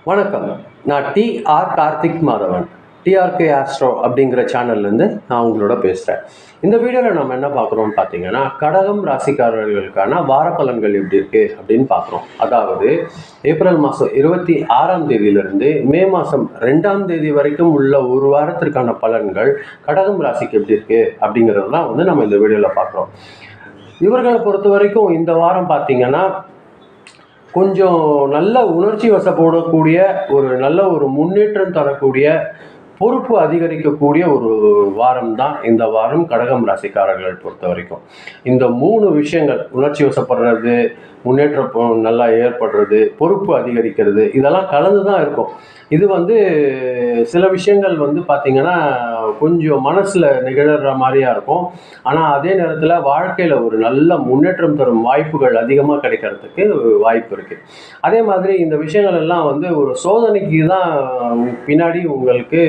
வணக்கம். நான் TR Karthik Madhavan. TRK astro அப்படிங்கிற சேனல்லேருந்து நான் உங்களோட பேசுகிறேன். இந்த வீடியோவில் நம்ம என்ன பார்க்குறோம்னு பார்த்தீங்கன்னா, கடகம் ராசிக்காரர்களுக்கான வார பலன்கள் எப்படி இருக்குது அப்படின்னு பார்க்குறோம். அதாவது ஏப்ரல் மாதம் 26ஆம் தேதியிலிருந்து மே மாதம் 2ஆம் தேதி வரைக்கும் உள்ள ஒரு வாரத்திற்கான பலன்கள் கடகம் ராசிக்கு எப்படி இருக்குது அப்படிங்கிறது தான் நம்ம இந்த வீடியோவில் பார்க்குறோம். இவர்களை பொறுத்த வரைக்கும் இந்த வாரம் பார்த்தீங்கன்னா, கொஞ்சம் நல்ல உணர்ச்சி வசப்படக்கூடிய நல்ல ஒரு முன்னேற்றம் தரக்கூடிய, பொறுப்பு அதிகரிக்கக்கூடிய ஒரு வாரம் தான் இந்த வாரம் கடகம் ராசிக்காரர்கள் பொறுத்த வரைக்கும். இந்த 3 விஷயங்கள், உணர்ச்சி வசப்படுறது, முன்னேற்றம் நல்லா ஏற்படுறது, பொறுப்பு அதிகரிக்கிறது, இதெல்லாம் கலந்து தான் இருக்கும். இது சில விஷயங்கள் பார்த்தீங்கன்னா கொஞ்சம் மனசில் நிகழற மாதிரியா இருக்கும். ஆனால் அதே நேரத்தில் வாழ்க்கையில் ஒரு நல்ல முன்னேற்றம் தரும் வாய்ப்புகள் அதிகமாக கிடைக்கிறதுக்கு வாய்ப்பு இருக்குது. அதே மாதிரி இந்த விஷயங்கள் எல்லாம் ஒரு சோதனைக்கு தான் பின்னாடி உங்களுக்கு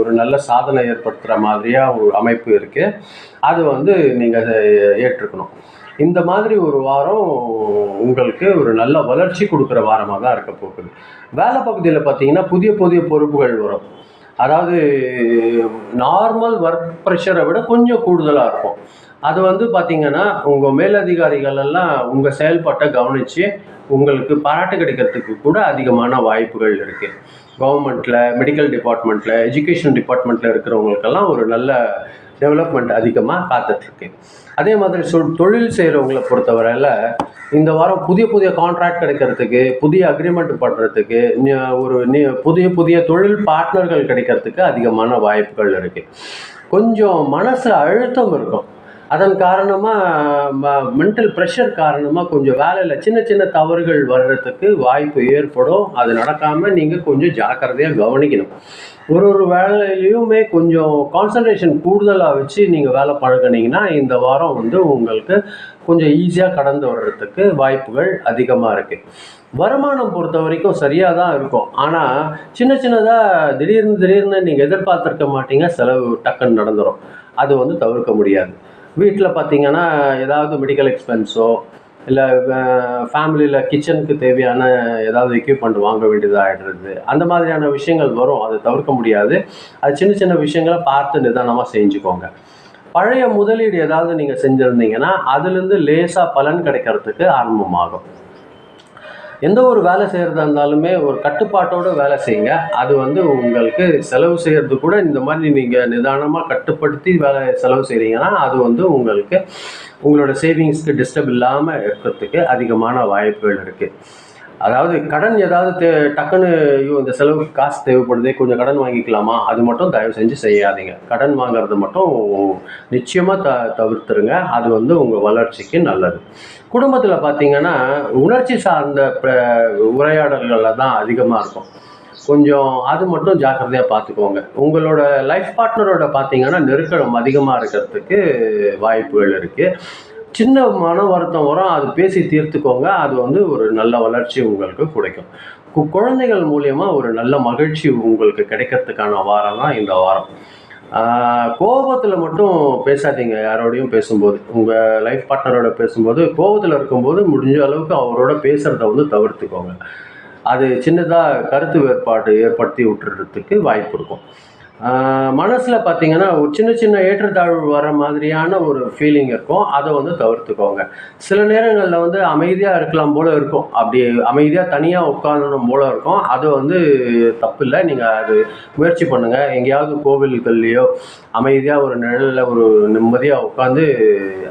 ஒரு நல்ல சாதனை ஏற்படுத்துகிற மாதிரியாக ஒரு அமைப்பு இருக்குது. அது நீங்கள் ஏற்றுக்கணும். இந்த மாதிரி ஒரு வாரம் உங்களுக்கு ஒரு நல்ல வளர்ச்சி கொடுக்குற வாரமாக தான் இருக்க போகுது. வேலை பகுதியில் பார்த்தீங்கன்னா புதிய புதிய பொறுப்புகள் வரும். அதாவது நார்மல் ஒர்க் ப்ரெஷரை விட கொஞ்சம் கூடுதலாக இருக்கும். அது பார்த்தீங்கன்னா உங்கள் மேலதிகாரிகள் எல்லாம் உங்கள் செயல்பாட்டை கவனித்து உங்களுக்கு பாராட்டு கிடைக்கிறதுக்கு கூட அதிகமான வாய்ப்புகள் இருக்குது. கவர்மெண்ட்டில், மெடிக்கல் டிபார்ட்மெண்ட்டில், எஜுகேஷன் டிபார்ட்மெண்ட்டில் இருக்கிறவங்களுக்கெல்லாம் ஒரு நல்ல டெவலப்மெண்ட் அதிகமாக காத்துட்ருக்கு. அதே மாதிரி தொழில் செய்கிறவங்களை பொறுத்தவரையில் இந்த வாரம் புதிய புதிய கான்ட்ராக்ட் கிடைக்கிறதுக்கு, புதிய அக்ரிமெண்ட் பண்ணுறதுக்கு, புதிய புதிய தொழில் பார்ட்னர்கள் கிடைக்கிறதுக்கு அதிகமான வாய்ப்புகள் இருக்குது. கொஞ்சம் மனசில் அழுத்தம் இருக்கும். அதன் காரணமாக மென்டல் ப்ரெஷர் காரணமாக கொஞ்சம் வேலையில் சின்ன சின்ன தவறுகள் வர்றதுக்கு வாய்ப்பு ஏற்படும். அது நடக்காமல் நீங்கள் கொஞ்சம் ஜாக்கிரதையாக கவனிக்கணும். ஒரு வேலையிலையுமே கொஞ்சம் கான்சன்ட்ரேஷன் கூடுதலாக வச்சு நீங்கள் வேலை பழகினீங்கன்னா இந்த வாரம் உங்களுக்கு கொஞ்சம் ஈஸியாக கடந்து வர்றதுக்கு வாய்ப்புகள் அதிகமாக இருக்குது. வருமானம் பொறுத்த வரைக்கும் சரியாக தான் இருக்கும். ஆனால் சின்ன சின்னதாக திடீர்னு நீங்கள் எதிர்பார்த்துருக்க மாட்டீங்க, செலவு டக்குன்னு நடந்துடும். அது தவிர்க்க முடியாது. வீட்டில் பார்த்தீங்கன்னா ஏதாவது மெடிக்கல் எக்ஸ்பென்ஸோ இல்லை ஃபேமிலியில் கிச்சனுக்கு தேவையான ஏதாவது எக்யூப்மெண்ட் வாங்க வேண்டியதாகிடுறது, அந்த மாதிரியான விஷயங்கள் வரும். அதை தவிர்க்க முடியாது. அது சின்ன சின்ன விஷயங்களை பார்த்து நிதானமாக செஞ்சுக்கோங்க. பழைய முதலீடு ஏதாவது நீங்கள் செஞ்சுருந்தீங்கன்னா அதுலேருந்து லேசாக பலன் கிடைக்கிறதுக்கு ஆரம்பமாகும். எந்த ஒரு வேலை செய்கிறதா இருந்தாலுமே ஒரு கட்டுப்பாட்டோடு வேலை செய்யுங்க. அது உங்களுக்கு செலவு செய்கிறது கூட இந்த மாதிரி நீங்கள் நிதானமாக கட்டுப்படுத்தி செலவு செய்கிறீங்கன்னா அது உங்களுக்கு உங்களோட சேவிங்ஸ்க்கு டிஸ்டர்ப் இல்லாமல் இருக்கிறதுக்கு அதிகமான வாய்ப்புகள் இருக்குது. அதாவது கடன் ஏதாவது டக்குன்னு இந்த செலவுக்கு காசு தேவைப்படுதே, கொஞ்சம் கடன் வாங்கிக்கலாமா, அது மட்டும் தயவு செஞ்சு செய்யாதீங்க. கடன் வாங்கிறது மட்டும் நிச்சயமாக தவிர்த்துருங்க. அது உங்கள் வளர்ச்சிக்கு நல்லது. குடும்பத்தில் பார்த்தீங்கன்னா உணர்ச்சி சார்ந்த உரையாடல்களில் தான் அதிகமாக இருக்கும். கொஞ்சம் அது மட்டும் ஜாக்கிரதையாக பார்த்துக்கோங்க. உங்களோட லைஃப் பார்ட்னரோட பார்த்தீங்கன்னா நெருக்கம் அதிகமாக இருக்கிறதுக்கு வாய்ப்புகள் இருக்குது. சின்ன மன வருத்தம் வரும், அது பேசி தீர்த்துக்கோங்க. அது ஒரு நல்ல வளர்ச்சி உங்களுக்கு கிடைக்கும். குழந்தைகள் மூலியமாக ஒரு நல்ல மகிழ்ச்சி உங்களுக்கு கிடைக்கிறதுக்கான வாரம் தான் இந்த வாரம். கோபத்தில் மட்டும் பேசாதீங்க. யாரோடையும் பேசும்போது, உங்கள் லைஃப் பார்ட்னரோட பேசும்போது கோபத்தில் இருக்கும்போது முடிஞ்ச அளவுக்கு அவரோட பேசுகிறத தவிர்த்துக்கோங்க. அது சின்னதாக கருத்து வேறுபாடு ஏற்படுத்தி விட்டுறதுக்கு வாய்ப்பு இருக்கும். மனசில் பார்த்தீங்கன்னா ஒரு சின்ன சின்ன ஏற்றத்தாழ்வு வர மாதிரியான ஒரு ஃபீலிங் இருக்கும். அதை தவிர்த்துக்கோங்க. சில நேரங்களில் அமைதியாக இருக்கலாம் போல் இருக்கும். அப்படி அமைதியாக தனியாக உட்காரணும் போல் இருக்கும். அது தப்பில்லை. நீங்கள் அது முயற்சி பண்ணுங்கள். எங்கேயாவது கோவில்கள்லையோ அமைதியாக ஒரு நிழலில் ஒரு நிம்மதியாக உட்காந்து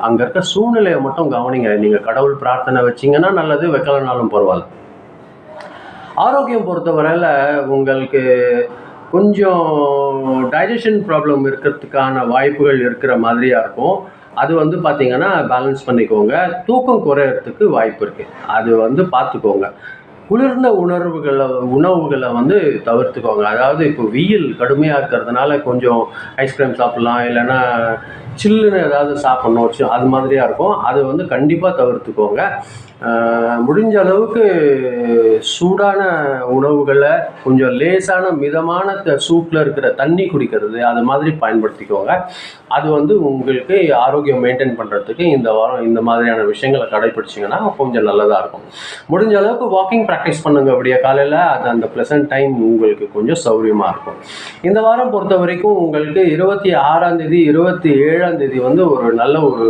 அங்கே இருக்க சூழ்நிலையை மட்டும் கவனிங்க. நீங்கள் கடவுள் பிரார்த்தனை வச்சிங்கன்னா நல்லது, வைக்கலனாலும் பரவாயில்ல. ஆரோக்கியம் பொறுத்தவரையில் உங்களுக்கு கொஞ்சம் டைஜஷன் ப்ராப்ளம் இருக்கிறதுக்கான வாய்ப்புகள் இருக்கிற மாதிரியாக இருக்கும். அது பார்த்தீங்கன்னா பேலன்ஸ் பண்ணிக்கோங்க. தூக்கம் குறையிறதுக்கு வாய்ப்பு இருக்குது. அது பார்த்துக்கோங்க. குளிர்ந்த உணவுகளை தவிர்த்துக்கோங்க. அதாவது இப்போ வெயில் கடுமையாக இருக்கிறதுனால கொஞ்சம் ஐஸ்கிரீம் சாப்பிட்லாம், இல்லைன்னா சில்லுன்னு ஏதாவது சாப்பிட்ணும், அது மாதிரியாக இருக்கும். அது கண்டிப்பாக தவிர்த்துக்கோங்க. முடிஞ்ச அளவுக்கு சூடான உணவுகளை கொஞ்சம் லேசான மிதமான சூட்டில் இருக்கிற தண்ணி குடிக்கிறது அது மாதிரி பயன்படுத்திக்கோங்க. அது உங்களுக்கு ஆரோக்கியம் மெயின்டைன் பண்ணுறதுக்கு இந்த வாரம் இந்த மாதிரியான விஷயங்களை கடைப்பிடிச்சிங்கன்னா கொஞ்சம் நல்லதாக இருக்கும். முடிஞ்ச அளவுக்கு வாக்கிங் ப்ராக்டிஸ் பண்ணுங்க விடிய காலையில். அது அந்த ப்ளசன்ட் டைம் உங்களுக்கு கொஞ்சம் சௌகரியமாக இருக்கும். இந்த வாரம் பொறுத்த வரைக்கும் உங்களுக்கு 26ஆம் தேதி 27ஆம் தேதி ஒரு நல்ல ஒரு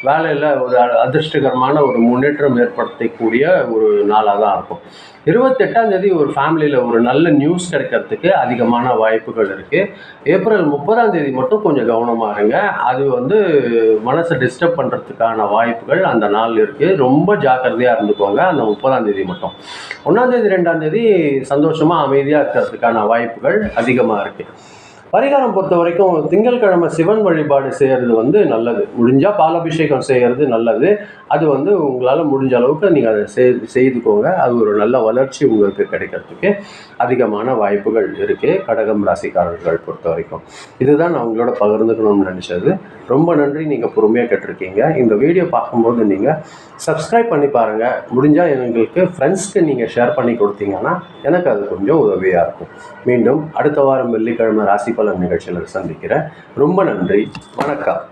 வேலையில் ஒரு அதிர்ஷ்டகரமான ஒரு முன்னேற்றம் ஏற்படுத்தக்கூடிய ஒரு நாளாக தான் இருக்கும். 28ஆம் தேதி ஒரு ஃபேமிலியில் ஒரு நல்ல நியூஸ் கிடைக்கிறதுக்கு அதிகமான வாய்ப்புகள் இருக்குது. ஏப்ரல் 30ஆம் தேதி மட்டும் கொஞ்சம் கவனமாக இருங்க. அது மனசை டிஸ்டர்ப் பண்ணுறதுக்கான வாய்ப்புகள் அந்த நாள் இருக்குது. ரொம்ப ஜாக்கிரதையாக இருந்துக்கோங்க அந்த 30ஆம் தேதி மட்டும். 1ஆம் தேதி 2ஆம் தேதி சந்தோஷமாக அமைதியாக இருக்கிறதுக்கான வாய்ப்புகள் அதிகமாக இருக்குது. பரிகாரம் பொறுத்த வரைக்கும் திங்கட்கிழமை சிவன் வழிபாடு செய்கிறது நல்லது. முடிஞ்சால் பாலாபிஷேகம் செய்கிறது நல்லது. அது உங்களால் முடிஞ்ச அளவுக்கு நீங்கள் அதை செய்துக்கோங்க. அது ஒரு நல்ல வளர்ச்சி உங்களுக்கு கிடைக்கிறதுக்கு அதிகமான வாய்ப்புகள் இருக்குது கடகம் ராசிக்காரர்கள் பொறுத்த வரைக்கும். இதுதான் நான் உங்களோட பகிர்ந்துக்கணும்னு நினச்சது. ரொம்ப நன்றி, நீங்கள் பொறுமையாக கேட்டிருக்கீங்க. இந்த வீடியோ பார்க்கும்போது நீங்கள் சப்ஸ்கிரைப் பண்ணி பாருங்கள். முடிஞ்சால் எங்களுக்கு ஃப்ரெண்ட்ஸ்க்கு நீங்கள் ஷேர் பண்ணி கொடுத்தீங்கன்னா எனக்கு அது கொஞ்சம் உதவியாக இருக்கும். மீண்டும் அடுத்த வாரம் வெள்ளிக்கிழமை ராசி பலன் நிகழ்ச்சியில் சந்திக்கிறேன். ரொம்ப நன்றி, வணக்கம்.